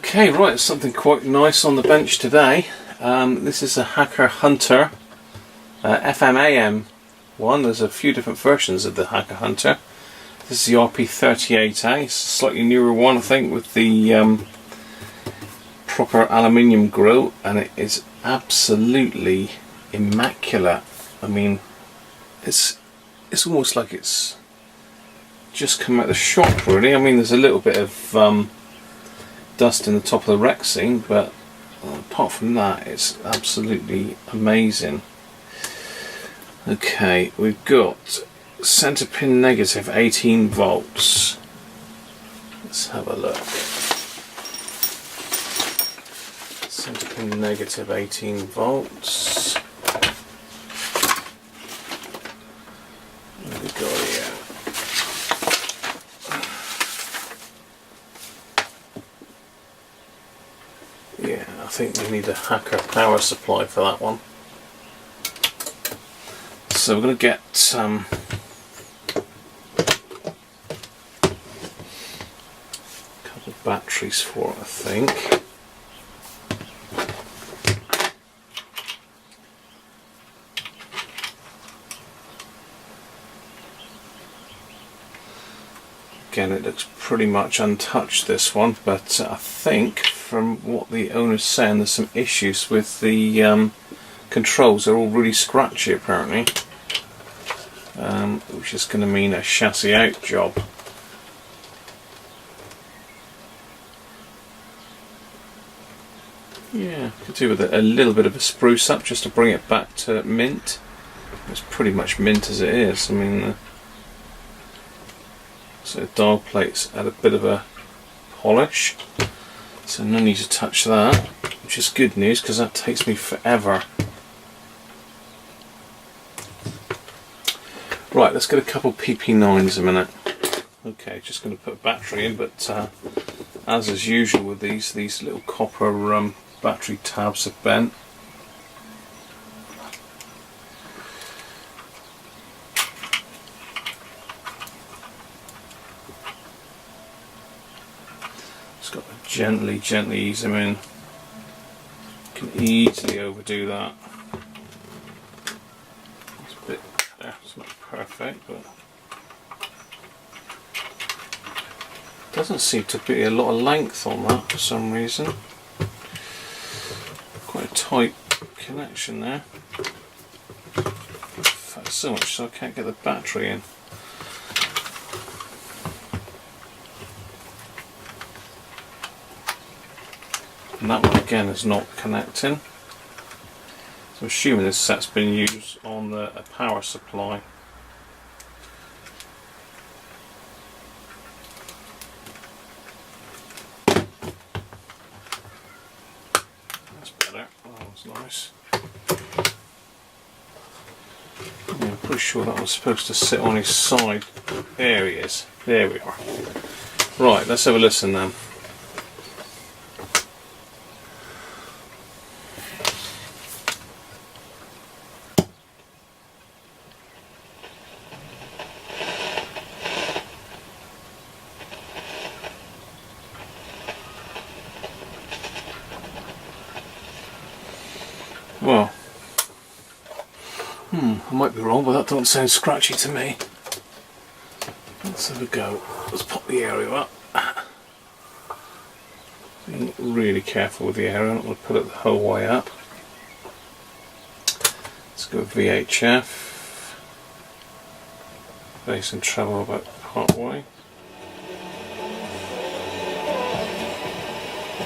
Okay, right, something quite nice on the bench today. This is a Hunter FMAM one. There's a few different versions of the Hunter. This is the RP38A. It's a slightly newer one, I think, with the proper aluminium grill, and it is absolutely immaculate. I mean, it's almost like it's just come out of the shop, really. I mean, there's a little bit of dust in the top of the rec scene, but apart from that, it's absolutely amazing. Okay, we've got centre pin negative 18 volts. Let's have a look. Centre pin negative 18 volts. What have we got here? Yeah, I think we need a Hacker power supply for that one. So we're going to get a couple of batteries for it, I think. Again, it looks pretty much untouched, this one, but I think from what the owner's saying, there's some issues with the controls. They're all really scratchy, apparently, which is going to mean a chassis out job. Yeah, could do with a little bit of a spruce up just to bring it back to mint. It's pretty much mint as it is. I mean, so the dial plates had a bit of a polish, so no need to touch that, which is good news because that takes me forever. Right, let's get a couple PP9s a minute. Okay, just going to put a battery in, but as is usual with these little copper battery tabs have bent. Just got to gently ease them in. You can easily overdo that. It's a bit there, it's not perfect, but doesn't seem to be a lot of length on that for some reason. Quite a tight connection there. In fact, so much so I can't get the battery in. And that one again is not connecting. So I'm assuming this set's been used on a power supply. That's better. That was nice. Yeah, I'm pretty sure that was supposed to sit on his side. There he is. There we are. Right, let's have a listen then. Well, I might be wrong, but that doesn't sound scratchy to me. Let's have a go. Let's pop the aerial up. Being really careful with the aerial, I'm not going to put it the whole way up. Let's go VHF. Bass and treble about part way.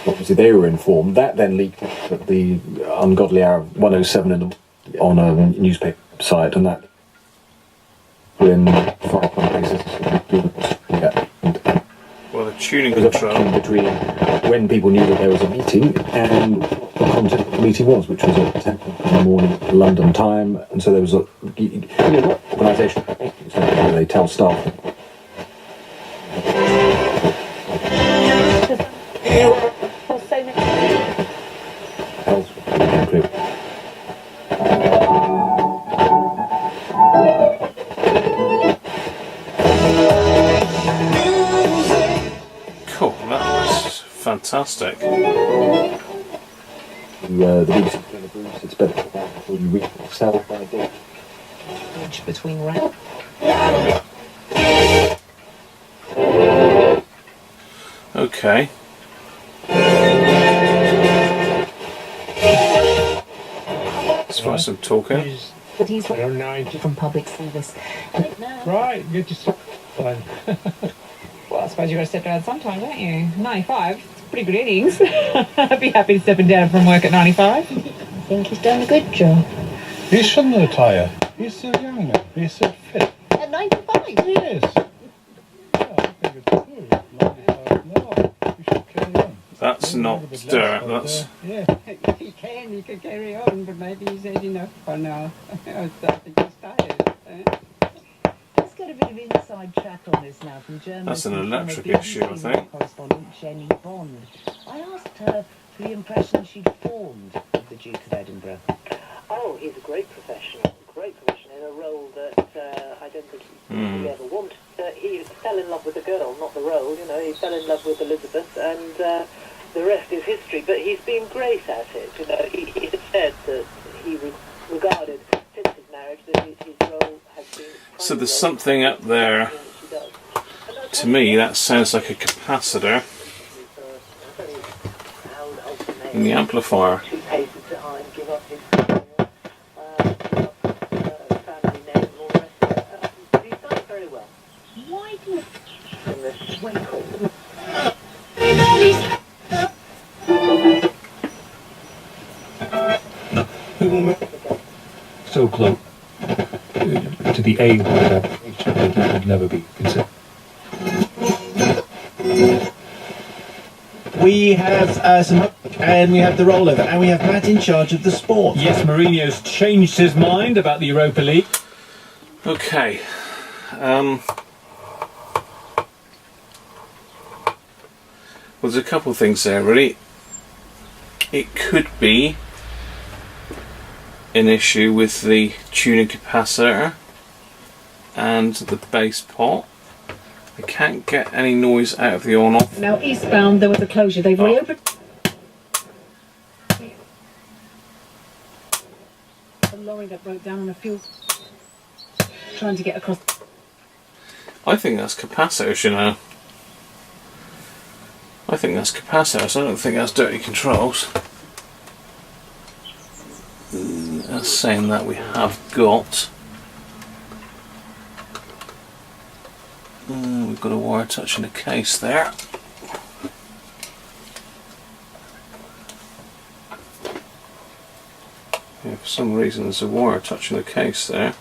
Obviously they were informed. That then leaked at the ungodly hour of 1:07 on a newspaper site, and that when far up on basis. Yeah. Well, the tuning control between when people knew that there was a meeting and the content of the meeting was, which was at 10 o'clock in the morning London time, and so there was a organisation where they tell staff. fantastic. The BBC doing the Bruce, it's better to buy before you read it yourself, I think. Bridge between rap. Okay. Let's try some talking. But he's from public service. Right, you're just fine. Well, I suppose you've got to step down sometime, don't you? 95, it's pretty good innings. I'd be happy stepping down from work at 95. I think he's done a good job. He shouldn't retire. He's still young now. He's still fit. At 95? Yes. Yeah, I think it's good. 95 now. You should carry on. That's not dirt, that's... Yeah. He can carry on, but maybe he's had enough for now. I think he's tired. Let's get a bit of inside track on this now from Germany. That's an electric issue, I think. Correspondent Jenny Bond. I asked her for the impression she'd formed of the Duke of Edinburgh. Oh, he's a great professional in a role that I don't think he ever wanted. He fell in love with the girl, not the role, you know. He fell in love with Elizabeth, and the rest is history. But he's been great at it, you know. He has said that he regarded, since his marriage, that his role has been... So there's something up there. To me, that sounds like a capacitor in the amplifier. 2 paces behind, give up his family name and all the rest of it. But he's done it very well. Why do you... In this twinkle. So close to the A word that it would never be considered. We have and we have the rollover, and we have Matt in charge of the sport. Yes, Mourinho's changed his mind about the Europa League. Okay. Well, there's a couple of things there, really. It could be an issue with the tuning capacitor and the bass pot. I can't get any noise out of the on-off. Now, eastbound, there was a closure. They've reopened... A lorry that broke down on a fuel... Trying to get across... I think that's capacitors, you know. I think that's capacitors. I don't think that's dirty controls. That's saying that we have got... we've got a wire touching the case there. Yeah, for some reason there's a wire touching the case there.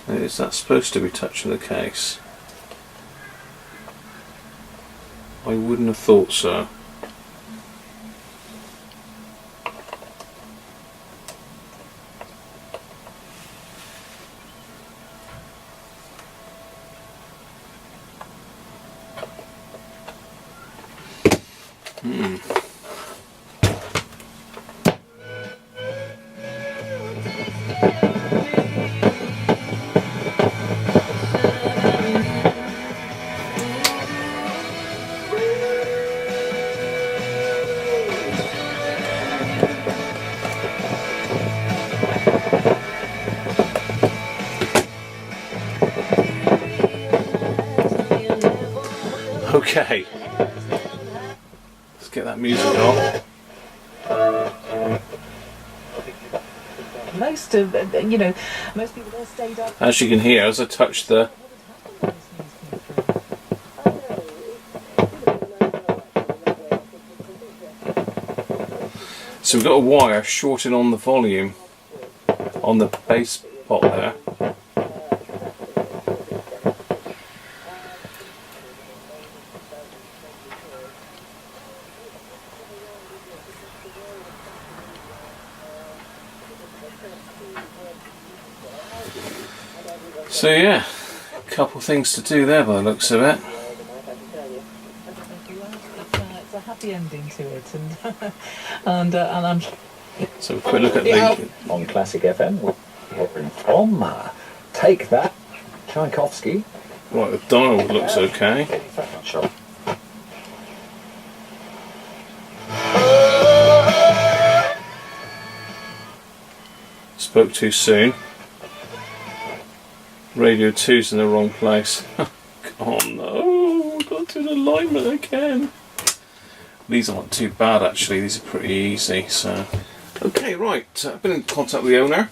Is that supposed to be touching the case? I wouldn't have thought so. Okay, let's get that music on. Most of, you know, most people there stayed up. As you can hear, as I touch the... So we've got a wire shorted on the volume, on the bass pot there. So yeah, a couple things to do there by the looks of it. It's a happy ending to it, and I'm... So a quick look at the... On Classic FM, we're hearing from Take That, Tchaikovsky, Right, the dial looks okay. Spoke too soon. Radio 2's in the wrong place. Oh no, I've got to do the alignment again. These aren't too bad actually, these are pretty easy. So, okay, right, I've been in contact with the owner.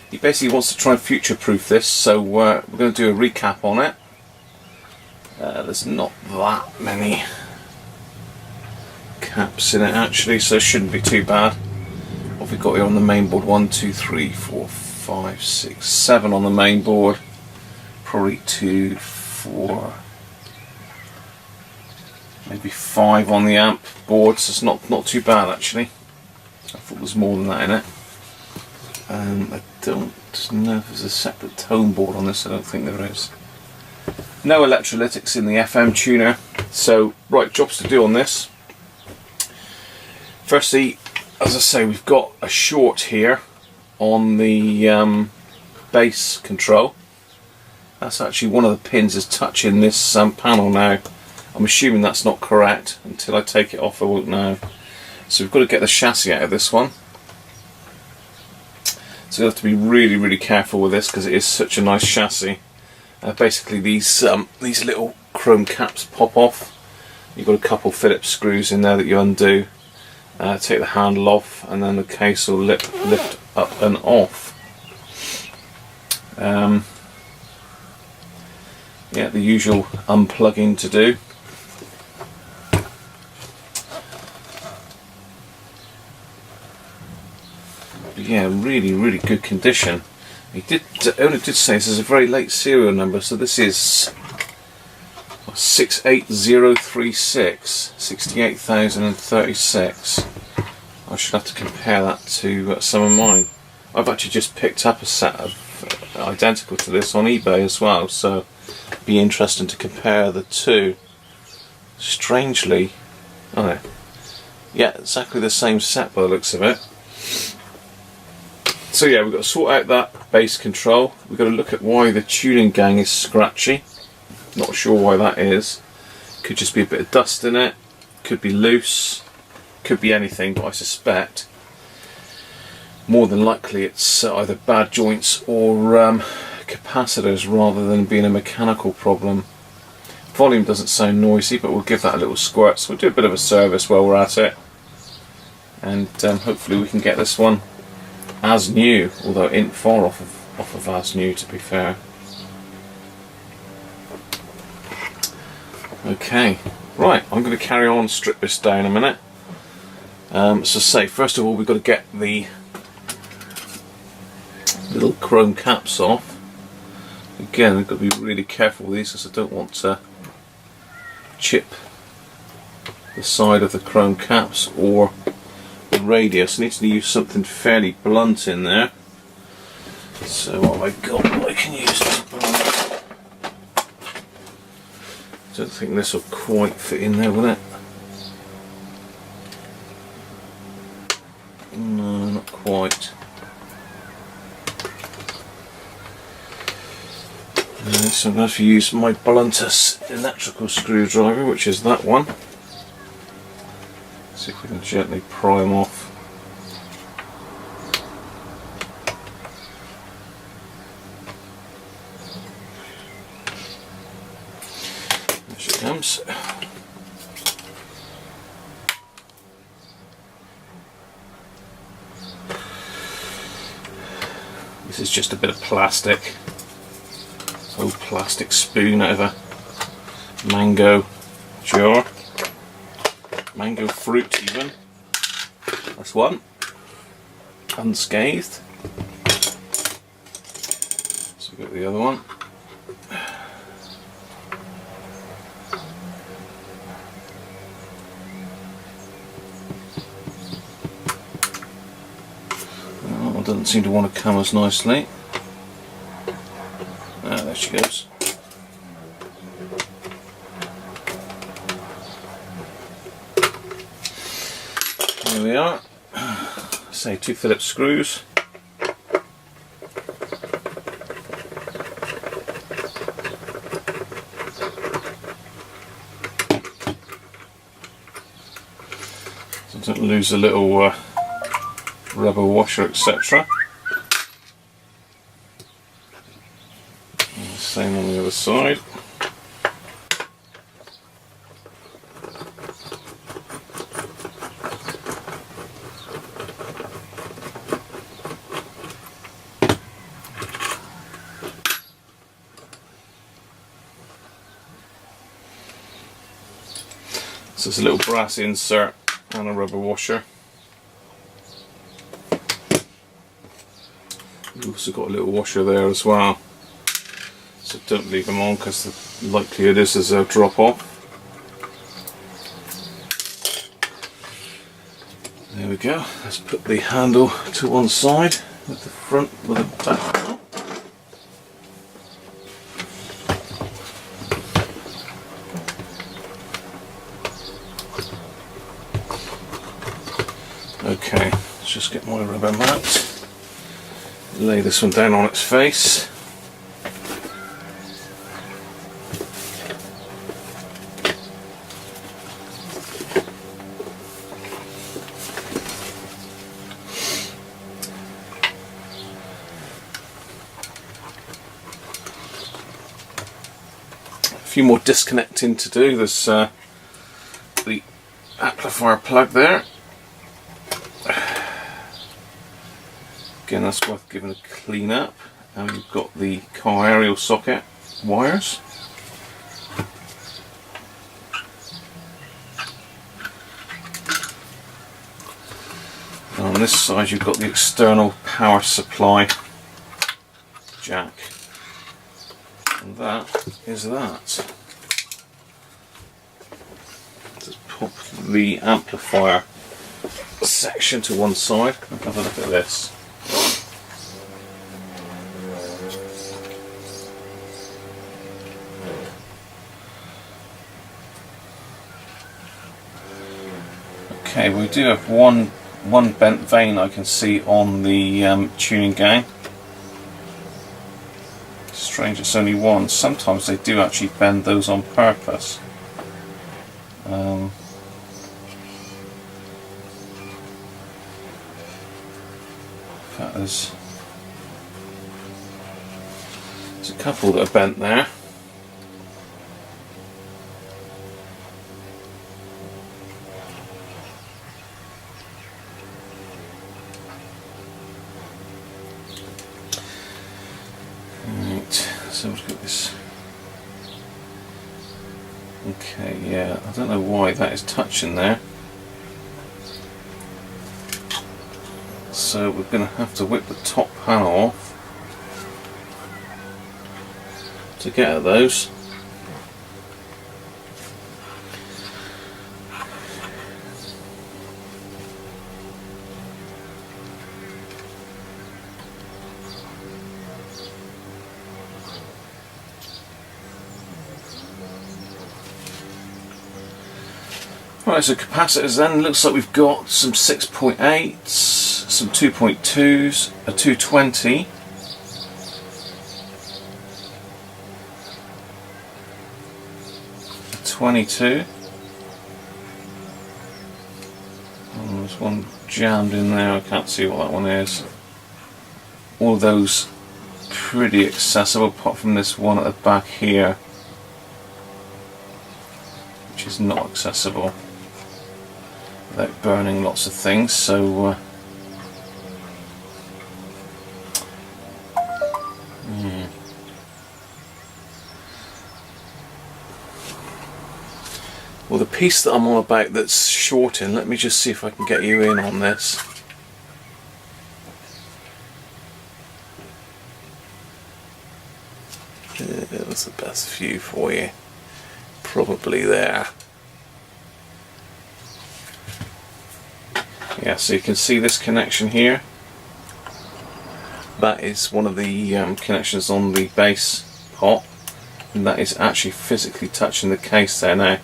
He basically wants to try and future-proof this, so we're going to do a recap on it. There's not that many caps in it actually, so it shouldn't be too bad. What have we got here on the main board? 1, 2, 3, 4, 5, 6, 7 on the main board. Probably 2, 4, maybe 5 on the amp board, so it's not too bad actually. I thought there was more than that in it. I don't know if there's a separate tone board on this, I don't think there is. No electrolytics in the FM tuner, so right, jobs to do on this. Firstly, as I say, we've got a short here on the bass control. That's actually one of the pins is touching this panel now. I'm assuming that's not correct. Until I take it off I won't know. So we've got to get the chassis out of this one. So you have to be really, really careful with this because it is such a nice chassis. Basically these little chrome caps pop off. You've got a couple Phillips screws in there that you undo. Take the handle off and then the case will lift up and off. Yeah, the usual unplugging to do. But yeah, really, really good condition. The owner did say this is a very late serial number, so this is 68036, 68,036. I should have to compare that to some of mine. I've actually just picked up a set of identical to this on eBay as well, so it'd be interesting to compare the two. Strangely, oh no, yeah, exactly the same set by the looks of it. So yeah, we've got to sort out that bass control. We've got to look at why the tuning gang is scratchy. Not sure why that is. Could just be a bit of dust in it, could be loose, could be anything, but I suspect more than likely it's either bad joints or capacitors rather than being a mechanical problem. Volume doesn't sound noisy, but we'll give that a little squirt, so we'll do a bit of a service while we're at it, and hopefully we can get this one as new, although it ain't far off of as new, to be fair. Okay, right, I'm going to carry on and strip this down a minute. So say, first of all, we've got to get the little chrome caps off. Again, I've got to be really careful with these because I don't want to chip the side of the chrome caps or the radius. I need to use something fairly blunt in there. So what have I got that I can use as blunt? I don't think this will quite fit in there, will it? No, not quite. So I'm going to have to use my bluntest electrical screwdriver, which is that one. See if we can gently pry them off. There she comes. This is just a bit of plastic. Old plastic spoon out of a mango jar. Mango fruit even. That's one. Unscathed. So we've got the other one. That one doesn't seem to want to come as nicely. Ah, there she goes. Here we are. Say 2 Phillips screws. so don't lose a little rubber washer, etc. Same on the other side. So it's a little brass insert and a rubber washer. You've also got a little washer there as well. So don't leave them on because the likelihood is they'll drop off. There we go. Let's put the handle to one side with the front, with the back. Okay, let's just get my rubber mat, lay this one down on its face. A few more disconnecting to do. There's the amplifier plug there. Again, that's worth giving a clean up. And we've got the car aerial socket wires. And on this side you've got the external power supply jack. And that is that. Just pop the amplifier section to one side and have a look at this. Okay, we do have one bent vein I can see on the tuning gang. Strange, it's only one. Sometimes they do actually bend those on purpose. There's a couple that are bent there. So look at this. Okay, yeah, I don't know why that is touching there. So we're going to have to whip the top panel off to get at those. Right, so capacitors then, looks like we've got some 6.8s, some 2.2s, a 220, a 22, and there's one jammed in there, I can't see what that one is. All of those pretty accessible apart from this one at the back here, which is not accessible without burning lots of things, so well, the piece that I'm on about that's shorting, let me just see if I can get you in on this. That's the best view for you, probably there. Yeah, so you can see this connection here. That is one of the connections on the base pot, and that is actually physically touching the case there now.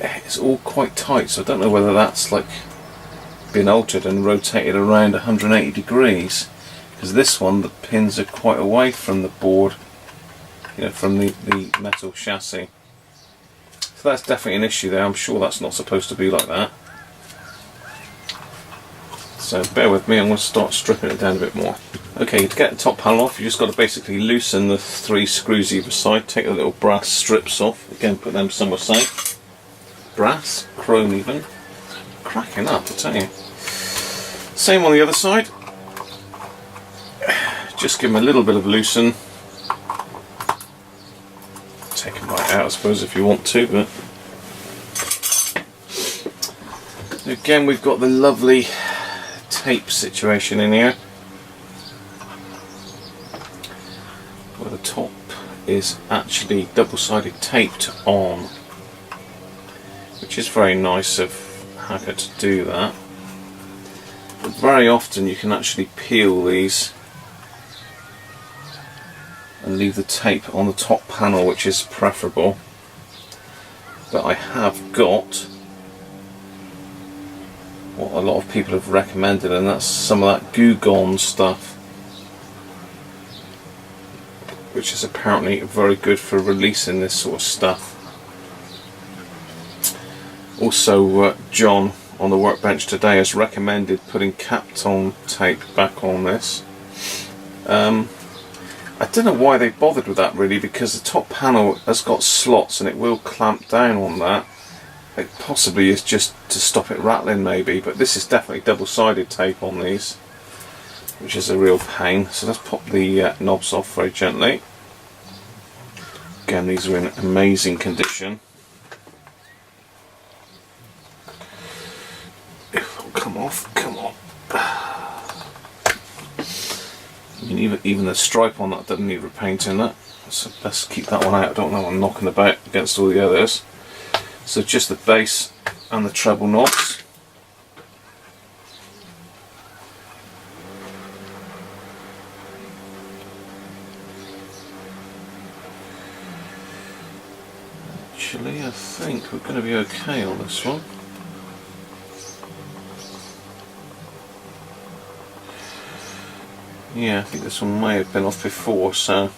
It's all quite tight, so I don't know whether that's like been altered and rotated around 180 degrees, because this one, the pins are quite away from the board, you know, from the metal chassis. So that's definitely an issue there. I'm sure that's not supposed to be like that. So bear with me, I'm going to start stripping it down a bit more. Okay, to get the top panel off, you just got to basically loosen the 3 screws either side, take the little brass strips off, again put them somewhere safe. Brass, chrome even. Cracking up, I tell you. Same on the other side. Just give them a little bit of loosen. Take them right out, I suppose, if you want to, but again we've got the lovely tape situation in here, where the top is actually double-sided taped on, which is very nice of Hacker to do that. But very often you can actually peel these and leave the tape on the top panel, which is preferable. But I have got what a lot of people have recommended, and that's some of that Goo Gone stuff, which is apparently very good for releasing this sort of stuff. Also, John on the workbench today has recommended putting Kapton tape back on this. I don't know why they bothered with that really, because the top panel has got slots and it will clamp down on that. It possibly is just to stop it rattling maybe, but this is definitely double-sided tape on these, which is a real pain. So let's pop the knobs off very gently. Again, these are in amazing condition. If it'll come off, come on. I mean, even the stripe on that doesn't need repainting that, so let's keep that one out. I don't know, I'm knocking about against all the others. So just the bass and the treble knobs. Actually, I think we're going to be okay on this one. Yeah, I think this one may have been off before, so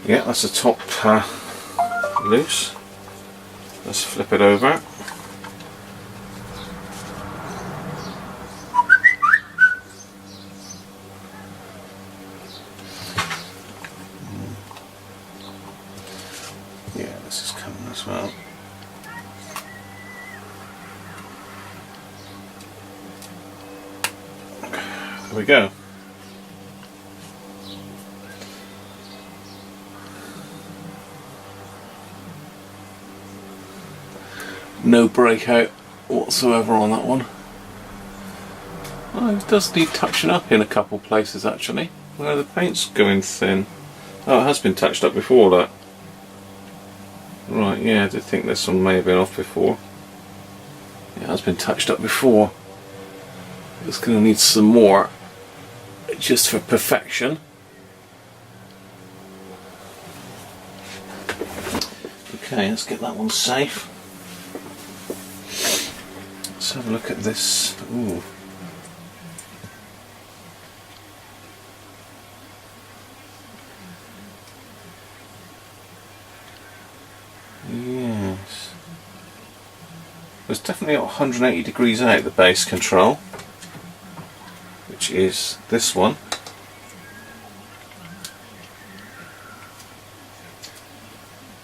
yeah, that's the top loose. Let's flip it over. Yeah, this is coming as well. There we go. No breakout whatsoever on that one. Oh, it does need touching up in a couple places actually, where the paint's going thin. Oh, it has been touched up before that. Right, yeah, I did think this one may have been off before. Yeah, it has been touched up before. It's going to need some more, just for perfection. Okay, let's get that one safe. Let's have a look at this. Ooh. Yes. There's definitely 180 degrees out the base control, which is this one.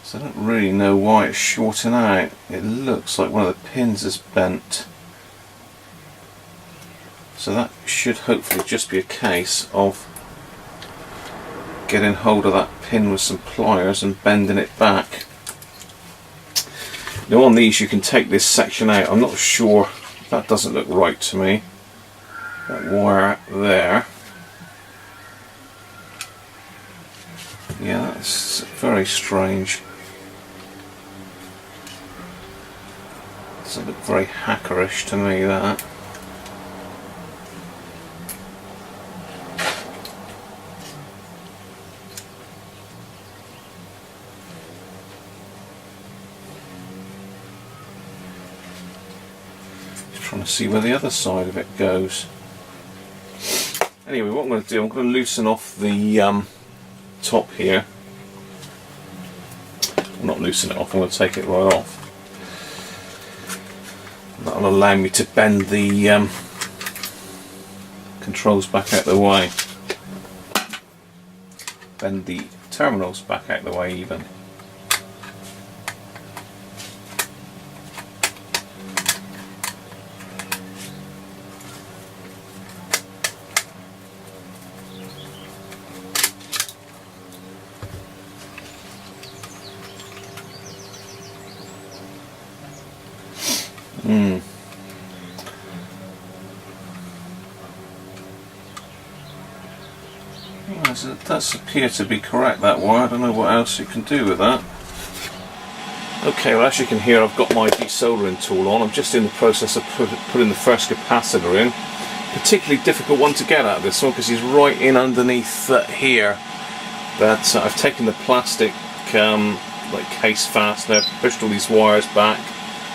So I don't really know why it's shorting out. It looks like one of the pins is bent. So that should hopefully just be a case of getting hold of that pin with some pliers and bending it back. Now on these you can take this section out. I'm not sure, that doesn't look right to me. That wire there. Yeah, that's very strange. Doesn't look very hackerish to me, that. trying to see where the other side of it goes. Anyway, what I'm going to do, I'm going to loosen off the top here. Not loosen it off, I'm going to take it right off. That'll allow me to bend the controls back out the way. Bend the terminals back out the way even. It does appear to be correct, that wire. I don't know what else you can do with that. Okay, well, as you can hear, I've got my desoldering tool on. I'm just in the process of putting the first capacitor in. Particularly difficult one to get at, this one, because he's right in underneath here. But I've taken the plastic like case fastener, pushed all these wires back,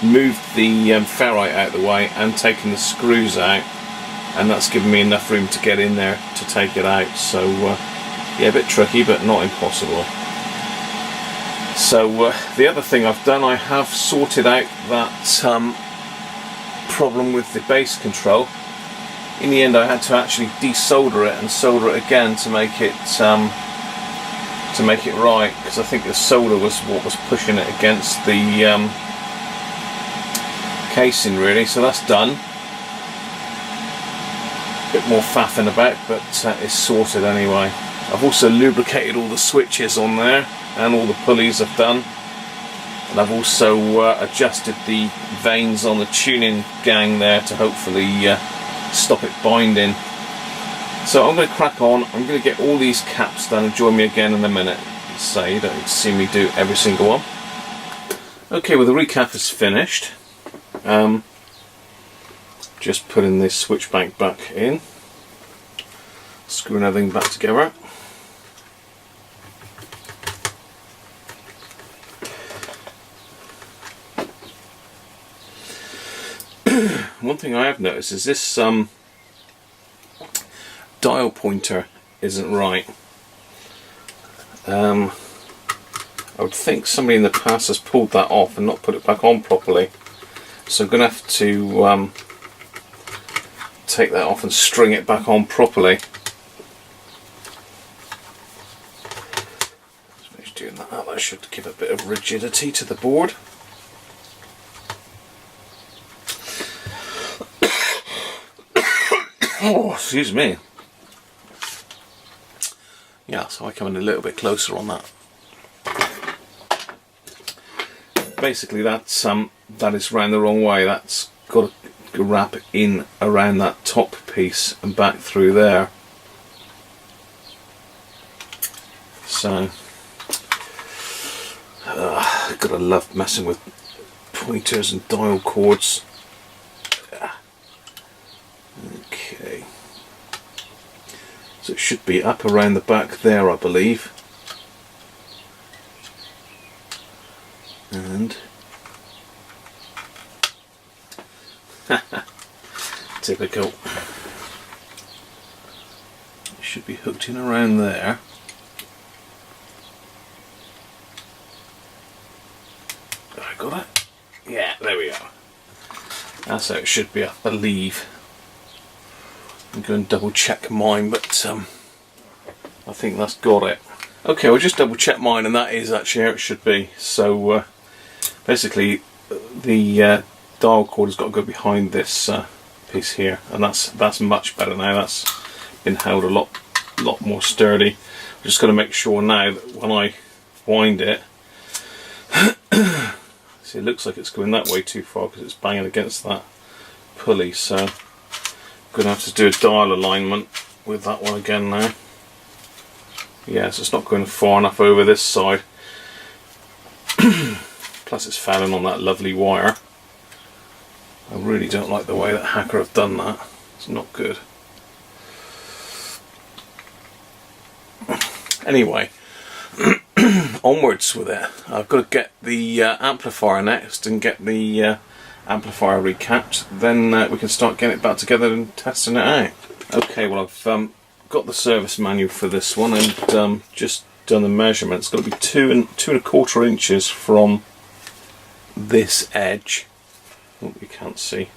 moved the ferrite out of the way, and taken the screws out. And that's given me enough room to get in there to take it out. So yeah, a bit tricky, but not impossible. So the other thing I've done, I have sorted out that problem with the base control. In the end, I had to actually desolder it and solder it again to make it right, because I think the solder was what was pushing it against the casing, really. So that's done. Bit more faffing about, but it's sorted anyway. I've also lubricated all the switches on there and all the pulleys I've done, and I've also adjusted the vanes on the tuning gang there to hopefully stop it binding. So I'm going to crack on. I'm going to get all these caps done and join me again in a minute. So you don't see me do every single one. Okay, well, the recap is finished. Just putting this switch bank back in, screwing everything back together. One thing I have noticed is this dial pointer isn't right. I would think somebody in the past has pulled that off and not put it back on properly. So I'm going to have to take that off and string it back on properly. Just doing that, that should give a bit of rigidity to the board. Oh, excuse me. Yeah, so I come in a little bit closer on that. Basically, that is round the wrong way. That's got to wrap in around that top piece and back through there. So gotta love messing with pointers and dial cords. Okay, so it should be up around the back there, I believe, and typical. It should be hooked in around there. I got it? Yeah, there we are. That's how it should be, I believe. I'm going to double check mine, but I think that's got it. Okay, we'll just double check mine, and that is actually how it should be. So basically the dial cord has got to go behind this piece here, and that's much better now. That's been held a lot more sturdy. I'm just going to make sure now that when I wind it, see, it looks like it's going that way too far because it's banging against that pulley. So I'm going to have to do a dial alignment with that one again now. Yeah, so it's not going far enough over this side. Plus it's fouling on that lovely wire. I really don't like the way that Hacker have done that. It's not good. Anyway, onwards with it. I've got to get the amplifier next and get the amplifier recapped, then we can start getting it back together and testing it out. Okay, well I've got the service manual for this one and just done the measurements. It's got to be 2.25 inches from this edge. Oh, you can't see.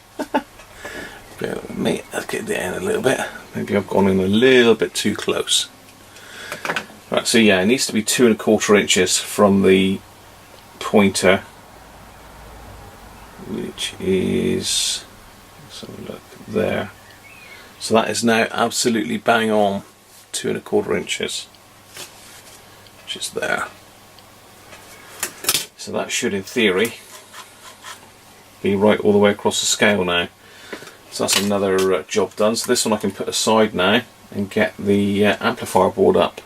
Bear with me, let's get it in a little bit. Maybe I've gone in a little bit too close. Right, so yeah, it needs to be 2.25 inches from the pointer, which is, let's have a look there. So that is now absolutely bang on 2.25 inches, which is there. So that should, in theory, be right all the way across the scale now. So that's another job done. So this one I can put aside now and get the amplifier board up.